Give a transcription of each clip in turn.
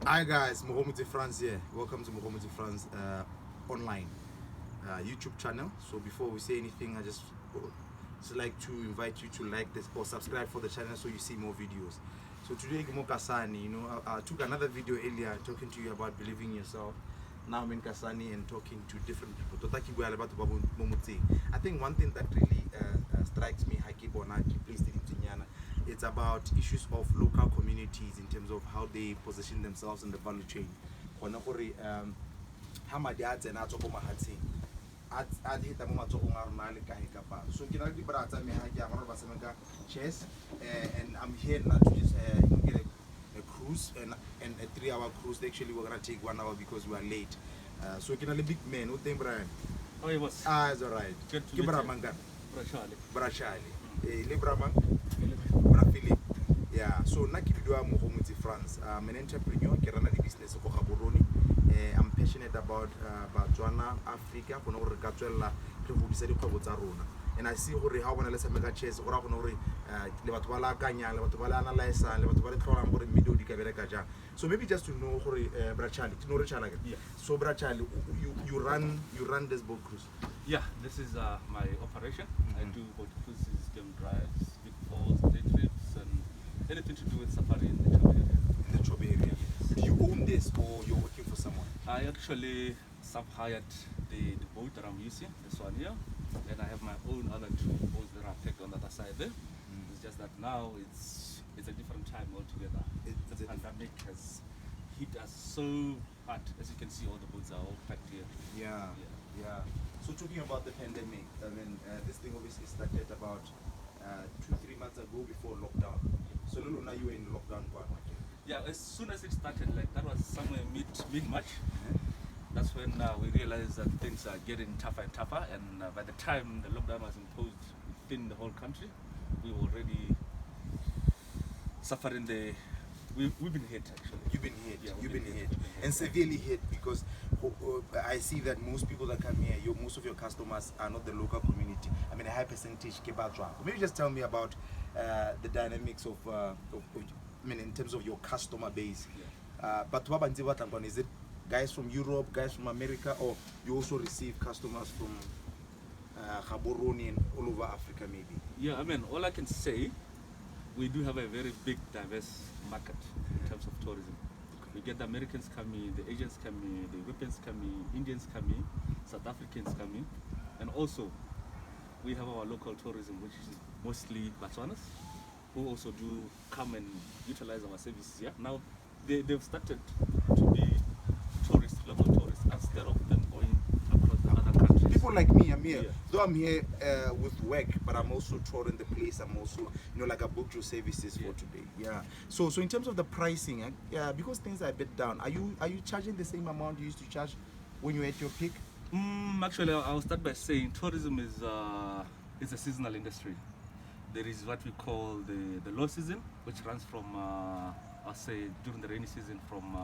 Hi guys, Mohamed France here. Welcome to Mohamed France online YouTube channel. So before we say anything, I just like to invite you to like this or subscribe for the channel so you see more videos. So today, KASANE, I took another video earlier talking to you about believing in yourself. Now I'm in KASANE and talking to different people. I think one thing that really strikes me, it's about issues of local communities in terms of how they position themselves in the value chain. So chess and I'm here now to just get a cruise and a 3-hour cruise. Actually we're gonna take 1 hour because we are late. So can a big man, what thing Brian? Oh, it was. It's alright. Good to meet you. Brachali. Libramang? Philip. Yeah, so Nakibidua Mohamed France. I'm an entrepreneur, I run a business of Gaborone. I'm passionate about Botswana, Africa, and I see how when I listen to chess or so maybe just to know Brachali, to know Richard. Yeah. So Brachali, you run this boat cruise. Yeah, this is my operation. I do boat cruises, game drives, big falls, day trips, and anything to do with safari in the Chobe area. In the Chobe area. Yes. Do you own this or you're working for someone? I actually sub-hired the boat that I'm using, this one here, and I have my own other 2 boats that are pegged on the other side there. It's just that now it's a different time altogether. The pandemic has hit us so hard. As you can see, all the boats are all packed here. Yeah. So talking about the pandemic, I mean, this thing obviously started about 2-3 months ago before lockdown. So Lulu, now you were in lockdown part. Yeah, as soon as it started, like that was somewhere mid-March. That's when we realized that things are getting tougher and tougher, and by the time the lockdown was imposed within the whole country, we were already suffering we've been hit actually. You've been hit. Yeah, You've been hit. And severely hit because I see that most people that come here, most of your customers are not the local community. I mean, a high percentage Kebatwa. Maybe just tell me about the dynamics of I mean, in terms of your customer base. But is it guys from Europe, guys from America, or you also receive customers from Gaborone and all over Africa maybe? Yeah, I mean, all I can say, we do have a very big, diverse market in terms of tourism. We get the Americans coming, the Asians coming, the Europeans coming, Indians coming, South Africans coming, and also we have our local tourism, which is mostly Botswanas, who also do come and utilize our services here. Now, they've started to be local tourists, instead of them going across the other countries. People like me, I'm here. Yeah. Though I'm here with work, but I'm also touring the place. I'm also, like I booked your services for today. Yeah. So in terms of the pricing, because things are a bit down, are you charging the same amount you used to charge when you were at your peak? Actually, I'll start by saying tourism is a seasonal industry. There is what we call the low season, which runs from I'll say during the rainy season from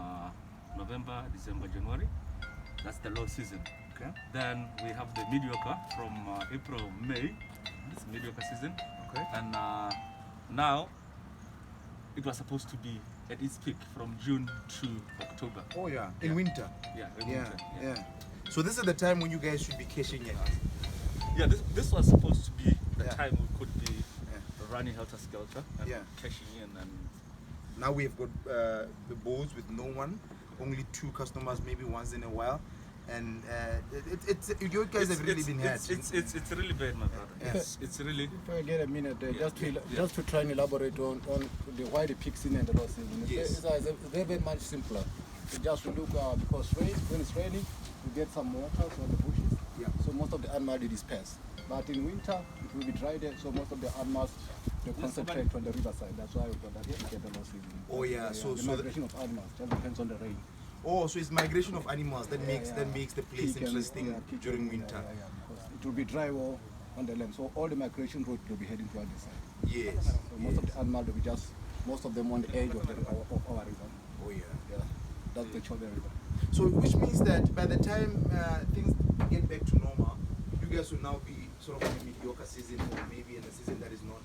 November, December, January. That's the low season. Okay. Then we have the mediocre from April, May. It's mediocre season. Okay. And now it was supposed to be at its peak from June to October. Oh yeah, in winter. Yeah, in winter. Yeah. So this is the time when you guys should be cashing in. Yeah, this was supposed to be the time we could be running helter-skelter and cashing in. And now we've got the boats with no one, only 2 customers, maybe once in a while, and you guys have really been hurt. It's really bad, my brother. Yes. It's really. If I get a minute, just to try and elaborate on why the peak season and the low season. Yes. It's very much simpler. You just look because when it's raining, you get some water on the bushes. Yeah. So most of the animals disperse. But in winter, it will be dry there, so most of the animals they concentrate on the riverside. That's why we get the low season. Oh yeah. So the migration of animals just depends on the rain. Oh, so it's migration of animals that makes the place interesting during winter. Because it will be dry or on the land, so all the migration routes will be heading toward the side. Yes. So most of the animals will be most of them on the edge of our river. Oh yeah. That's the Chobe River. So which means that by the time things get back to normal, you guys will now be sort of in a mediocre season, or maybe in a season that is not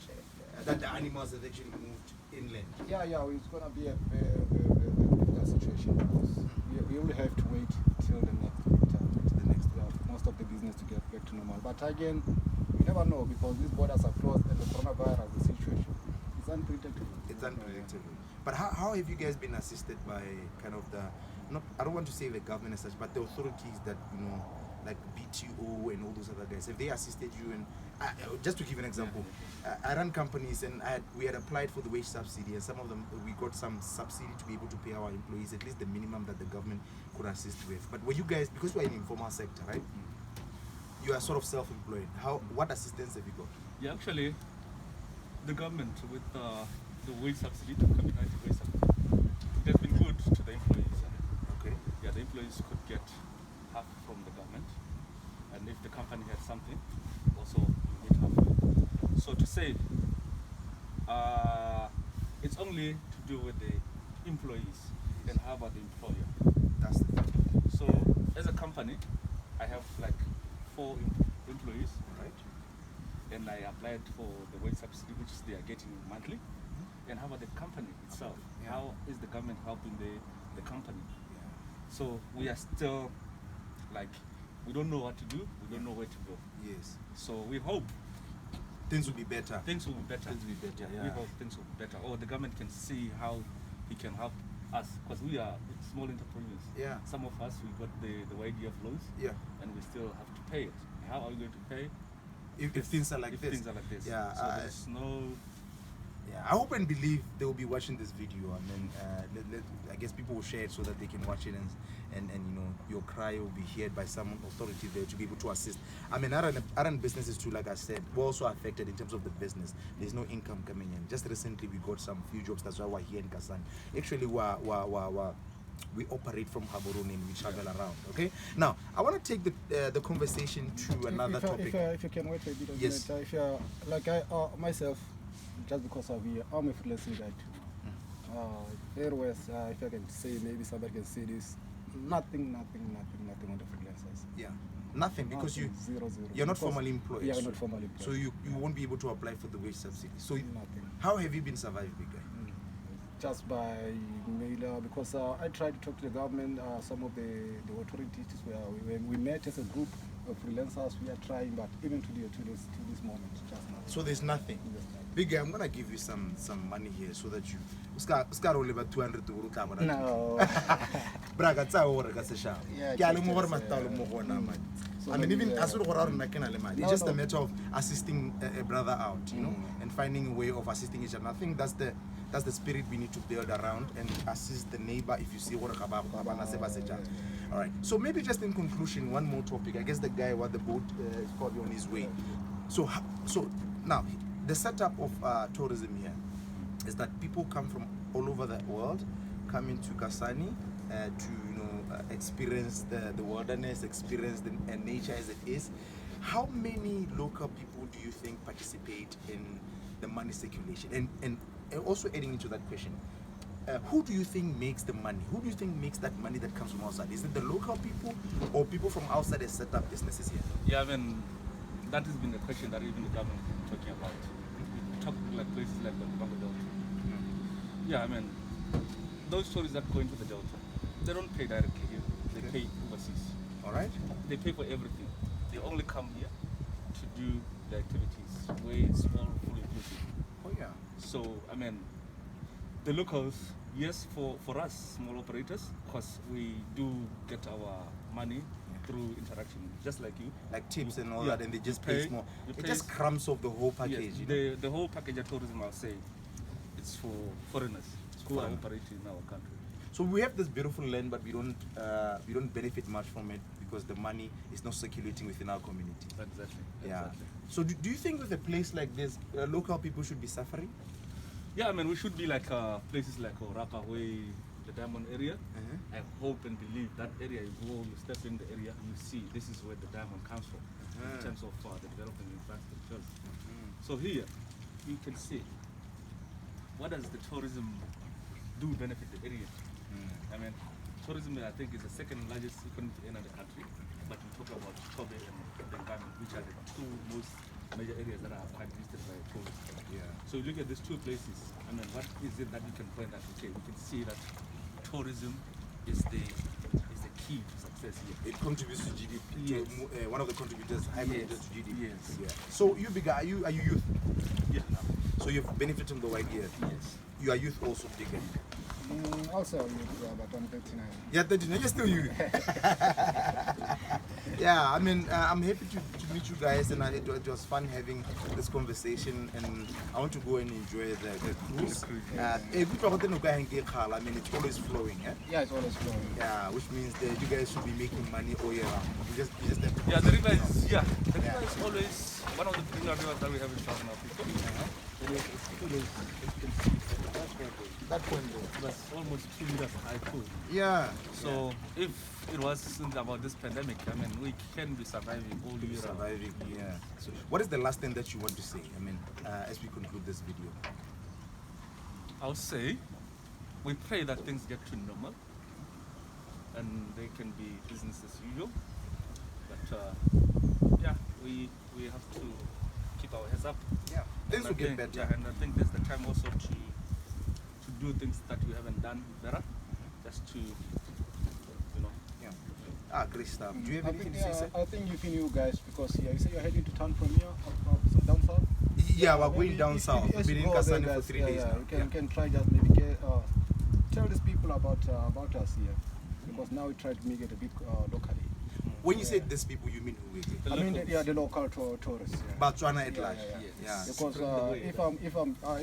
that the animals have actually moved inland. Yeah, it's gonna be a very difficult situation. get back to normal. But again, you never know because these borders are closed and the coronavirus, the situation, it's unpredictable. It's unpredictable. But how have you guys been assisted by kind of the, not, I don't want to say the government as such, but the authorities that, you know, like BTO and all those other guys, have they assisted you? And just to give an example, I run companies and we had applied for the wage subsidy, and some of them, we got some subsidy to be able to pay our employees, at least the minimum that the government could assist with. But were you guys, because we're in the informal sector, right? You are sort of self-employed. What assistance have you got? Yeah, actually, the government with the wage subsidy, community wage subsidy, it has been good to the employees. Okay. Yeah, the employees could get half from the government, and if the company had something, also you get half. So to say, it's only to do with the employees, and how about the employer? That's the thing. So as a company, I have like 4 employees, Right. and I applied for the wage subsidy, which they are getting monthly. And how about the company itself? Yeah. How is the government helping the company? Yeah. So we are still like, we don't know what to do, we don't know where to go. Yes. So we hope Things will be better. things will be better. Things will be better, We yeah. hope things will be better. Or the government can see how he can help us, because we are small entrepreneurs. Yeah. Some of us, we got the YDF loans, Yeah. and we still have to pay it. How are we going to pay? If things are like if this. things are like this. Yeah. So there's no. Yeah, I hope and believe they will be watching this video, and then I guess people will share it so that they can watch it, and you know, your cry will be heard by some authority there to be able to assist. I mean, I run businesses too, like I said. We're also affected in terms of the business. There's no income coming in. Just recently we got some few jobs, that's why we're here in KASANE. Actually, we operate from Gaborone and we travel around. Okay. Now I want to take the conversation to another topic. If you can wait a bit of Yes. minute, if you're like myself, just because of I'm a freelancing guy too. Airways, if I can say, maybe somebody can say this, nothing on the freelancers. Yeah. Nothing, because Nothing, zero. you're not Because- formally employed. Yeah, so, not formally employed. So you won't be able to apply for the wage subsidy. So Nothing. how have you been surviving, big guy? Just by mail, because I tried to talk to the government, some of the authorities where we met as a group of freelancers. We are trying, but even to this moment, just nothing. So there's nothing. Just nothing. Big guy, I'm gonna give you some money here so that you Oscar only about 200 to No. Braga tsa ore ka se shao. Yeah, Ke a le mo gore just, matalo mo gona man. So I mean, maybe, even as we go around nakena le mali, No, it's just no. a matter of assisting a brother out, you know, and finding a way of assisting each other. I think that's the spirit we need to build around and assist the neighbor if you see what all right. So maybe just in conclusion, one more topic. I guess the guy what the boat is probably on his way. So now the setup of tourism here is that people come from all over the world, come into KASANE to experience the wilderness, experience the nature as it is. How many local people do you think participate in the money circulation? And also adding into that question, who do you think makes the money? Who do you think makes that money that comes from outside? Is it the local people or people from outside that set up businesses here? Yeah, I mean, that has been the question that even the government has been talking about. We talk like places like the Congo Delta. Yeah, I mean, those tourists that go into the Delta, they don't pay directly here. They pay overseas. All right. They pay for everything. They only come here to do the activities where it's all fully inclusive. Oh yeah. So, I mean, the locals, yes, for us small operators, because we do get our money through interaction, just like you. Like tips and all Yeah, that, and they you just pay- pay more. you It pay- just crumbs off the whole Yes, package. You know? the whole package of tourism, I'll say, it's for foreigners who are Foreign. operating in our country. So we have this beautiful land, but we don't benefit much from it because the money is not circulating within our community. Exactly. Yeah. So do you think with a place like this, local people should be suffering? Yeah, I mean, we should be like places like Orapa, where the diamond area. I hope and believe that area, you go, you step in the area, you see this is where the diamond comes from in terms of the development infrastructure. So here, you can see what does the tourism do benefit the area. I mean, tourism, I think, is the second largest economy in the country, but we talk about Kobe and Bengami, which are the two most major areas that are quite visited by tourists. Yeah. So you look at these two places, I mean, what is it that you can point at? Okay, we can see that tourism is the key to success here. It contributes to GDP. Yes. To, one of the contributors, high contributors to GDP. Yes. Yeah. So you bigger? Are you youth? Yeah. So you've benefited from the white year. Yes. You are youth also bigger. Also, but I'm 39. Yeah, 39. You're still youth. Yeah, I mean, I'm happy to meet you guys, and it was fun having this conversation. And I want to go and enjoy the cruise. I mean, it's always flowing, yeah. Yeah, it's always flowing. Yeah, which means that you guys should be making money all year round. You just have to Yeah, the river is the river is always one of the bigger rivers that we have in South Africa. that point It was almost 2 meters high pool. Yeah. So if it wasn't about this pandemic, I mean, we can be surviving all year round. Surviving, yeah. So what is the last thing that you want to say? I mean, as we conclude this video. I would say we pray that things get to normal and they can be business as usual. But yeah, we have to keep our heads up. Yeah. Things And will I get think- better. Yeah, and I think there's the time also to do things that we haven't done better, just to Yeah. Ah, great stuff. Do you have I anything think, to say, sir? I think you can you guys, because you say you're heading to town from here, so down south. Yeah, we're Maybe going down if- south. if We've been in you go there, Kasane for guys, 3 days now. You can try just maybe get tell these people about us here, because now we try to make it a bit locally. When you say these people, you mean who is it? The I mean, locals. the local tourists. Yeah. Botswana at Yeah, large. yeah, yeah. Yeah. Because Spread the way,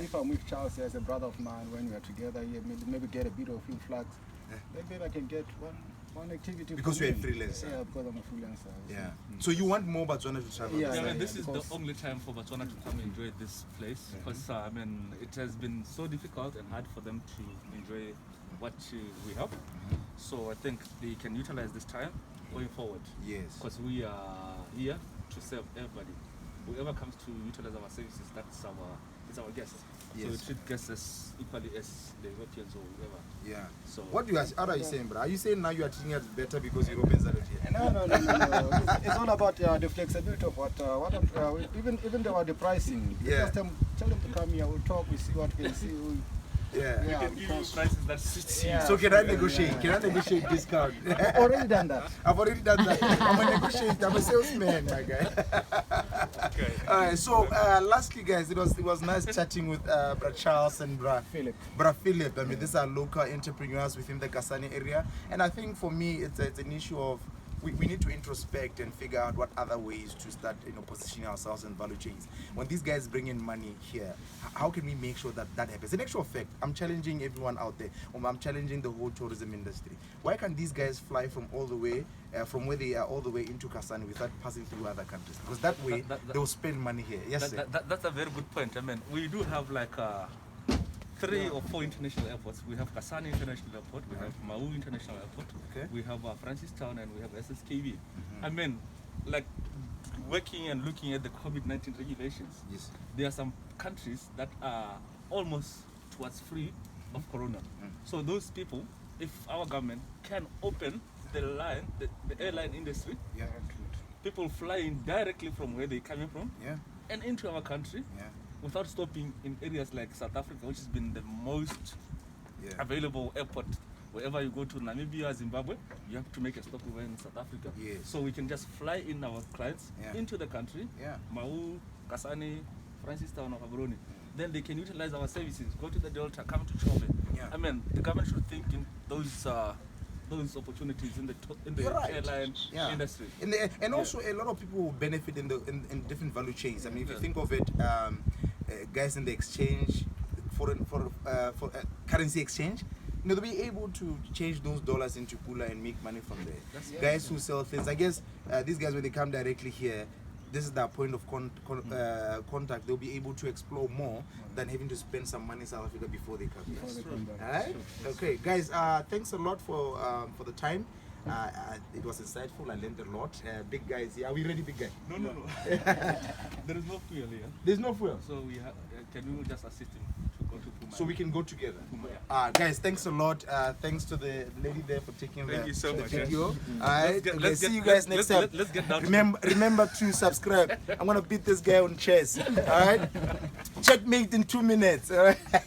if I'm with Charles as a brother of mine, when we are together, yeah, maybe get a bit of influx. Maybe I can get one activity. Because for you're a me. freelancer. Yeah, because I'm a freelancer. Yeah. So you want more Botswana to travel? Yeah, Yeah, this I mean, time? this is because- the only time for Botswana to come enjoy this place because I mean, it has been so difficult and hard for them to enjoy what we have. So I think they can utilize this time going forward Yes. because we are here to serve everybody. Whoever comes to utilize our services, it's our guest. So we Yes. treat guests as equally as the Europeans or whoever. Yeah. So What are you saying, bro? Are you saying now you are treating us better because Europeans are not here? No. It's all about the flexibility of what even the pricing. Yeah. Just tell them to come here. We'll talk. We see what we can see. Yeah. we Yeah, can give you because- prices that suit you. Yeah. So can I negotiate? Can I negotiate discount? I've already done that. I've already done that. I'm a negotiator. I'm a salesman, my guy. Okay. All right. So lastly, guys, it was nice chatting with Bra Charles and Bra Philip. I mean, these are local entrepreneurs within the Kasane area, and I think for me, it's an issue of we need to introspect and figure out what other ways to start, positioning ourselves in value chains. When these guys bring in money here, how can we make sure that happens? In actual fact, I'm challenging everyone out there. I'm challenging the whole tourism industry. Why can't these guys fly from all the way, from where they are all the way into Kasane without passing through other countries? Because that way they'll spend money here. Yes, sir. That's a very good point. I mean, we do have like 3 or 4 international airports. We have Kasane International Airport, we have Mau International Airport, Okay. we have Francistown, and we have SSKB. I mean, like working and looking at the COVID-19 regulations, Yes. there are some countries that are almost towards free of corona. So those people, if our government can open the airline industry, Yeah. people flying directly from where they're coming from Yeah. and into our country, Yeah. without stopping in areas like South Africa, which has been the most Yeah. available airport. Wherever you go to Namibia, Zimbabwe, you have to make a stop over in South Africa. Yes. So we can just fly in our clients Yeah. into the country, Yeah. Mau, Kasane, Francistown, or Gaborone. Then they can utilize our services, go to the Delta, come to Chobe. Yeah. I mean, the government should think in those opportunities in the You're right. airline Yeah. industry. And also a lot of people will benefit in different value chains. I mean, if you Yeah. think of it, guys in the exchange, for currency exchange, they'll be able to change those dollars into pula and make money from there. That's Guys who sell things, I guess these guys, when they come directly here, this is their point of contact. They'll be able to explore more than having to spend some money in South Africa before they come here. Alright? Okay, guys, thanks a lot for the time. It was insightful. I learned a lot. Big guys here. Are we ready, big guy? No. There is no fuel here. There's no fuel. So we can we just assist him to go to Puma? So we can go together. Puma, yeah. Guys, thanks a lot. Thanks to the lady there for taking Thank you so the much, video. yeah. Alright, Let's see get- you guys let's- next time. let's get down to Remember to subscribe. I'm gonna beat this guy on chess. Alright, checkmate in 2 minutes. Alright.